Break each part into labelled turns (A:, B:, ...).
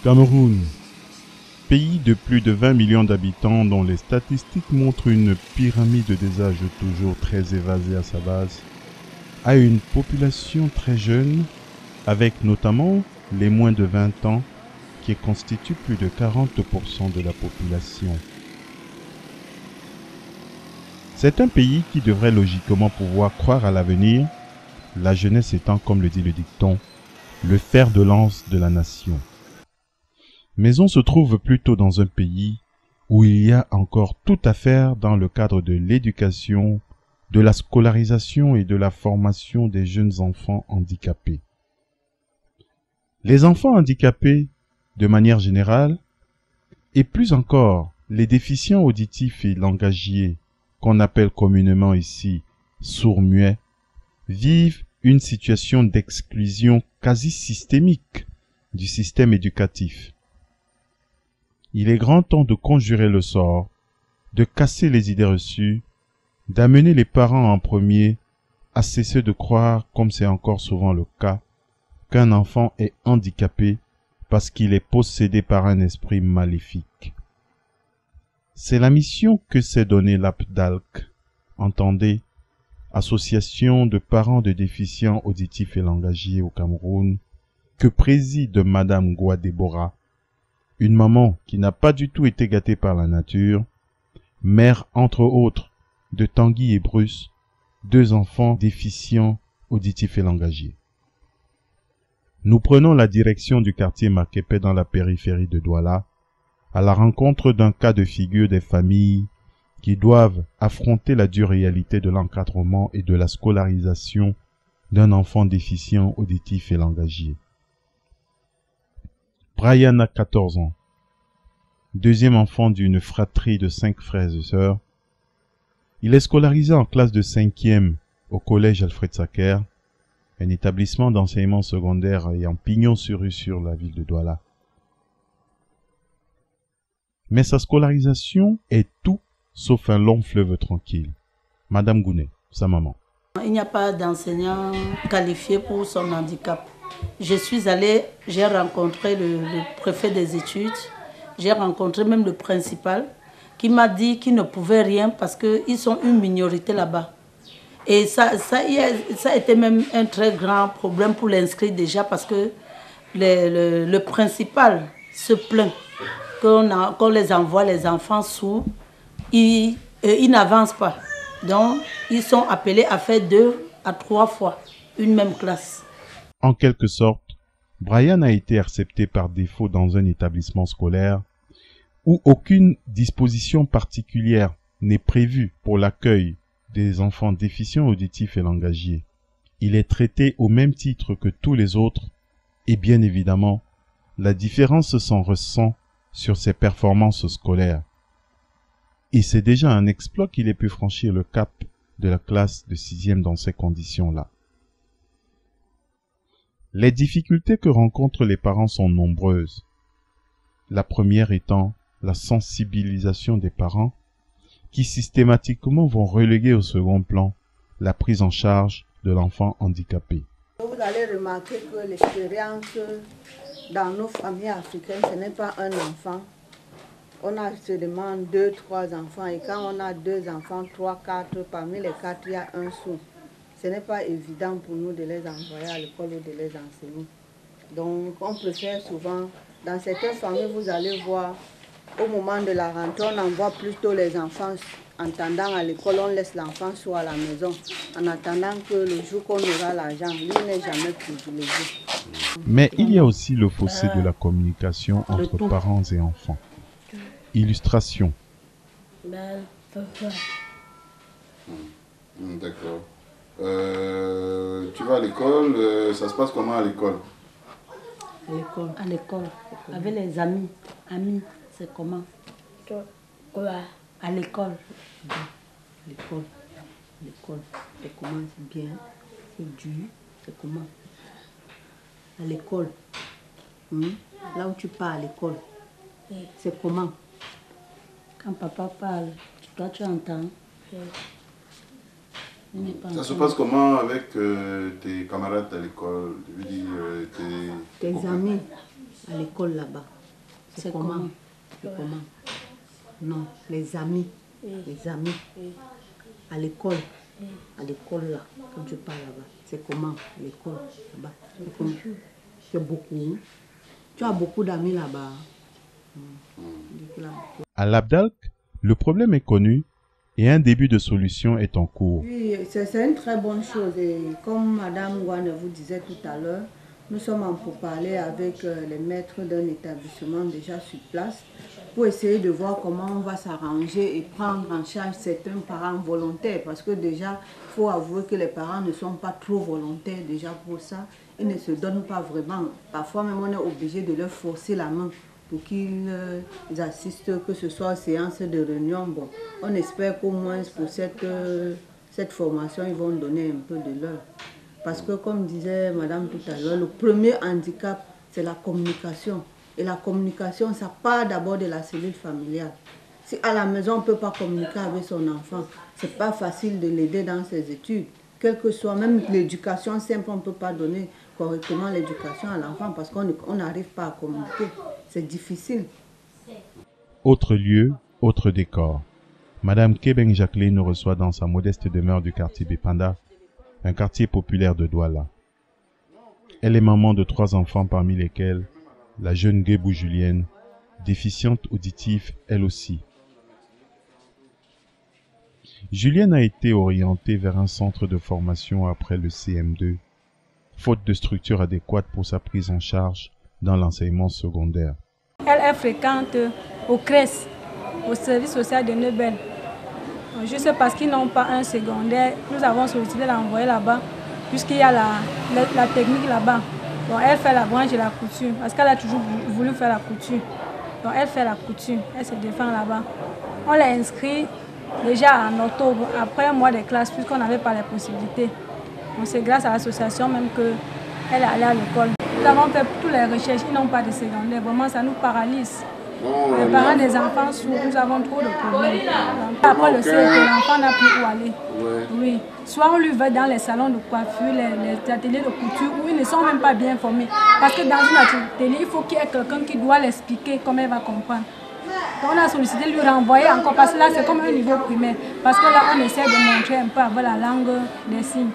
A: Cameroun, pays de plus de 20 millions d'habitants dont les statistiques montrent une pyramide des âges toujours très évasée à sa base, a une population très jeune, avec notamment les moins de 20 ans qui constituent plus de 40% de la population. C'est un pays qui devrait logiquement pouvoir croire à l'avenir, la jeunesse étant, comme le dit le dicton, le fer de lance de la nation. Mais on se trouve plutôt dans un pays où il y a encore tout à faire dans le cadre de l'éducation, de la scolarisation et de la formation des jeunes enfants handicapés. Les enfants handicapés, de manière générale, et plus encore les déficients auditifs et langagiers, qu'on appelle communément ici sourds-muets, vivent une situation d'exclusion quasi systémique du système éducatif. Il est grand temps de conjurer le sort, de casser les idées reçues, d'amener les parents en premier à cesser de croire, comme c'est encore souvent le cas, qu'un enfant est handicapé parce qu'il est possédé par un esprit maléfique. C'est la mission que s'est donnée l'APDALC, entendez, Association de parents de déficients auditifs et langagiers au Cameroun, que préside Madame Gouadebora, une maman qui n'a pas du tout été gâtée par la nature, mère entre autres de Tanguy et Bruce, 2 enfants déficients auditifs et langagiers. Nous prenons la direction du quartier Makepe dans la périphérie de Douala, à la rencontre d'un cas de figure des familles qui doivent affronter la dure réalité de l'encadrement et de la scolarisation d'un enfant déficient auditif et langagier. Brian a 14 ans, deuxième enfant d'une fratrie de 5 frères et sœurs. Il est scolarisé en classe de 5e au collège Alfred Sacker, un établissement d'enseignement secondaire ayant pignon sur rue sur la ville de Douala. Mais sa scolarisation est tout sauf un long fleuve tranquille. Madame Gounet, sa maman.
B: Il n'y a pas d'enseignant qualifié pour son handicap. Je suis allée, j'ai rencontré le préfet des études, j'ai rencontré même le principal qui m'a dit qu'ils ne pouvaient rien parce qu'ils sont une minorité là-bas. Et ça a été même un très grand problème pour l'inscrit déjà parce que le principal se plaint qu'on les envoie les enfants sourds, ils n'avancent pas. Donc, ils sont appelés à faire 2 à 3 fois une même classe.
A: En quelque sorte, Brian a été accepté par défaut dans un établissement scolaire où aucune disposition particulière n'est prévue pour l'accueil des enfants déficients auditifs et langagiers. Il est traité au même titre que tous les autres et bien évidemment, la différence s'en ressent sur ses performances scolaires. Et c'est déjà un exploit qu'il ait pu franchir le cap de la classe de 6e dans ces conditions-là. Les difficultés que rencontrent les parents sont nombreuses. La première étant la sensibilisation des parents qui systématiquement vont reléguer au second plan la prise en charge de l'enfant handicapé.
C: Vous allez remarquer que l'expérience dans nos familles africaines, ce n'est pas un enfant. On a seulement 2, 3 enfants et quand on a 2 enfants, 3, 4, parmi les 4, il y a un sourd. Ce n'est pas évident pour nous de les envoyer à l'école ou de les enseigner. Donc on préfère souvent, dans certaines familles, vous allez voir, au moment de la rentrée, on envoie plutôt les enfants entendant à l'école, on laisse l'enfant soit à la maison, en attendant que le jour qu'on aura l'argent, lui n'est jamais privilégié.
A: Mais il y a aussi le fossé de la communication entre parents et enfants. Illustration.
D: D'accord. Tu vas à l'école, ça se passe comment à l'école?
B: À l'école, avec les amis. Amis, c'est comment? À l'école. L'école, c'est comment? C'est bien, c'est dur, c'est comment? À l'école, là où tu pars à l'école, c'est comment? Quand papa parle, toi tu entends.
D: Ça se passe comment avec tes camarades à l'école?
C: Tes amis. à l'école là-bas. C'est comment? C'est comment? Non, les amis. Les amis. À l'école. À l'école là, quand tu pars là-bas. C'est comment? L'école là-bas. C'est comment? Tu as beaucoup. Tu as beaucoup d'amis là-bas.
A: À l'Abdalk, le problème est connu et un début de solution est en cours.
C: Oui, c'est une très bonne chose. Et comme Madame Wane vous disait tout à l'heure, nous sommes en pourparlers avec les maîtres d'un établissement déjà sur place pour essayer de voir comment on va s'arranger et prendre en charge certains parents volontaires. Parce que déjà, il faut avouer que les parents ne sont pas trop volontaires déjà pour ça. Ils ne se donnent pas vraiment. Parfois même, on est obligé de leur forcer la main pour qu'ils assistent, que ce soit aux séances de réunion. Bon, on espère qu'au moins pour cette formation, ils vont donner un peu de leur. Parce que comme disait Madame tout à l'heure, le premier handicap, c'est la communication. Et la communication, ça part d'abord de la cellule familiale. Si à la maison, on ne peut pas communiquer avec son enfant, ce n'est pas facile de l'aider dans ses études. Quelle que soit, même l'éducation simple, on ne peut pas donner correctement l'éducation à l'enfant parce qu'on n'arrive pas à communiquer. C'est difficile.
A: Autre lieu, autre décor. Madame Kebeng Jacqueline nous reçoit dans sa modeste demeure du quartier Bepanda, un quartier populaire de Douala. Elle est maman de 3 enfants parmi lesquels la jeune Guébou Julienne, déficiente auditive elle aussi. Julienne a été orientée vers un centre de formation après le CM2, faute de structure adéquate pour sa prise en charge dans l'enseignement secondaire.
E: Elle est fréquente au CRES, au service social de Neubel. Juste parce qu'ils n'ont pas un secondaire, nous avons sollicité l'envoyer là-bas, puisqu'il y a la technique là-bas. Bon, elle fait la branche de la couture, parce qu'elle a toujours voulu faire la couture. Donc elle fait la couture, elle se défend là-bas. On l'a inscrit déjà en octobre, après un mois de classe, puisqu'on n'avait pas les possibilités. Donc c'est grâce à l'association même qu'elle est allée à l'école. Nous avons fait toutes les recherches, ils n'ont pas de secondaire. Vraiment, ça nous paralyse. Les parents des enfants sourds, nous avons trop de problèmes. Après le CEP, l'enfant n'a plus où aller. Oui. Soit on lui va dans les salons de coiffure, les ateliers de couture, où ils ne sont même pas bien formés. Parce que dans une atelier, il faut qu'il y ait quelqu'un qui doit l'expliquer comment elle va comprendre. Donc on a sollicité de lui renvoyer encore, parce que là c'est comme un niveau primaire. Parce que là on essaie de montrer un peu avec la langue des signes.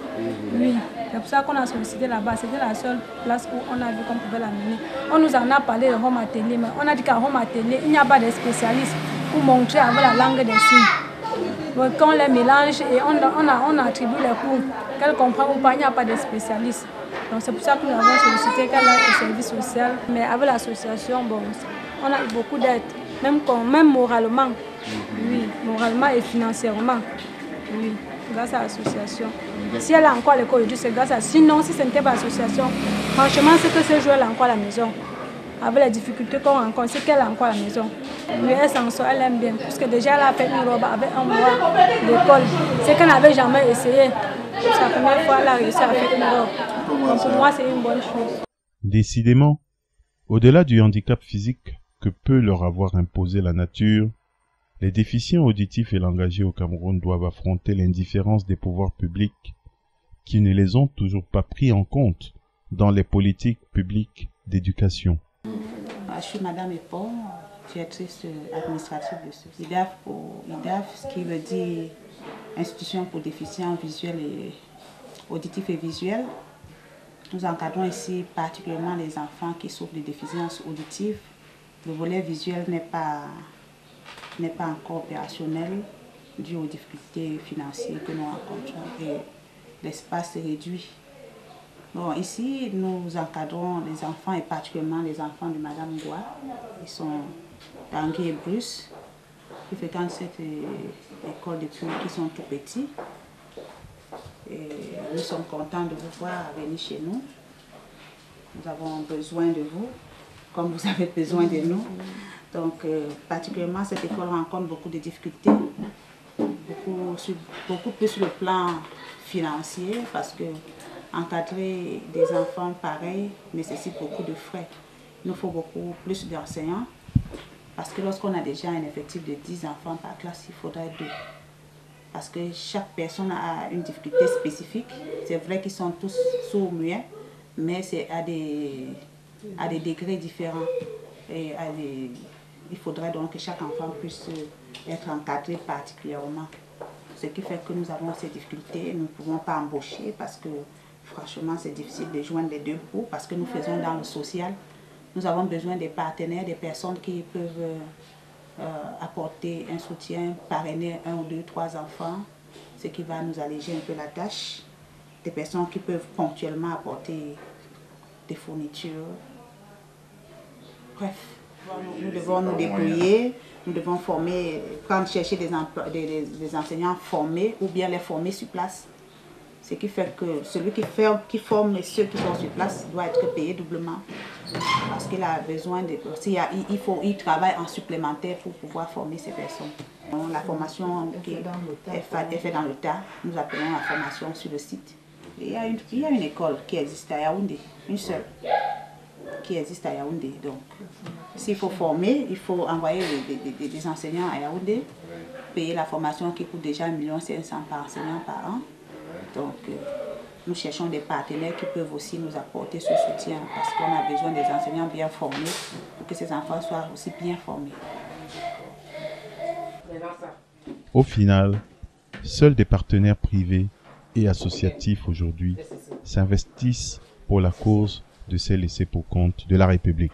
E: Oui. C'est pour ça qu'on a sollicité là-bas. C'était la seule place où on a vu qu'on pouvait l'amener. On nous en a parlé de Home Atelier, mais on a dit qu'à Home Atelier, il n'y a pas de spécialistes pour montrer avec la langue des signes. Donc, quand on les mélange et on attribue les cours, qu'elle comprend ou pas, il n'y a pas de spécialistes. Donc c'est pour ça que nous avons sollicité qu'elle aille au service social. Mais avec l'association, bon, on a eu beaucoup d'aide, même moralement. Oui, moralement et financièrement. Oui, grâce à l'association. Si elle a encore l'école aujourd'hui, c'est grâce à... Sinon, si ce n'était pas l'association, franchement, c'est que ce jour, elle a encore à la maison. Avec les difficultés qu'on rencontre, c'est qu'elle a encore à la maison. Mais elle s'en sort, elle aime bien. Parce que déjà, elle a fait une robe avec un mois d'école. C'est qu'elle n'avait jamais essayé. C'est la première fois qu'elle a réussi à faire une robe. Donc pour moi, c'est une bonne chose.
A: Décidément, au-delà du handicap physique que peut leur avoir imposé la nature, les déficients auditifs et langagiers au Cameroun doivent affronter l'indifférence des pouvoirs publics qui ne les ont toujours pas pris en compte dans les politiques publiques d'éducation.
F: Je suis Madame Epon, directrice administrative de ce IDAF, ce qui veut dire Institution pour déficients visuels et auditifs et visuels. Nous encadrons ici particulièrement les enfants qui souffrent de déficiences auditives. Le volet visuel n'est pas encore opérationnel dû aux difficultés financières que nous rencontrons et l'espace est réduit. Bon, ici, nous encadrons les enfants et particulièrement les enfants de Madame Goua. Ils sont d'Angui et Bruce, qui fréquentent cette école depuis qu'ils sont tout petits. Et nous sommes contents de vous voir venir chez nous. Nous avons besoin de vous, comme vous avez besoin de nous. Donc, particulièrement, cette école rencontre beaucoup de difficultés, beaucoup plus sur le plan financier, parce que encadrer des enfants pareils nécessite beaucoup de frais. Il nous faut beaucoup plus d'enseignants, parce que lorsqu'on a déjà un effectif de 10 enfants par classe, il faudrait 2. Parce que chaque personne a une difficulté spécifique. C'est vrai qu'ils sont tous sourds-muets, mais c'est à des à des degrés différents. Et il faudrait donc que chaque enfant puisse être encadré particulièrement. Ce qui fait que nous avons ces difficultés, nous ne pouvons pas embaucher parce que franchement c'est difficile de joindre les deux bouts parce que nous faisons dans le social. Nous avons besoin des partenaires, des personnes qui peuvent apporter un soutien, parrainer 1 ou 2, 3 enfants, ce qui va nous alléger un peu la tâche. Des personnes qui peuvent ponctuellement apporter des fournitures. Bref, nous devons nous débrouiller, nous devons former, chercher des enseignants formés ou bien les former sur place. Ce qui fait que celui qui forme ceux qui sont sur place doit être payé doublement. Parce qu'il a besoin de... Il travaille en supplémentaire pour pouvoir former ces personnes. La formation qui est faite dans le tas, nous appelons la formation sur le site. Il y a une école qui existe à Yaoundé, une seule, qui existe à Yaoundé. Donc, s'il faut former, il faut envoyer des enseignants à Yaoundé, payer la formation qui coûte déjà 1 500 000 par enseignant par an. Donc, nous cherchons des partenaires qui peuvent aussi nous apporter ce soutien parce qu'on a besoin des enseignants bien formés pour que ces enfants soient aussi bien formés.
A: Au final, seuls des partenaires privés et associatifs aujourd'hui s'investissent pour la cause de ces laissés pour compte de la République.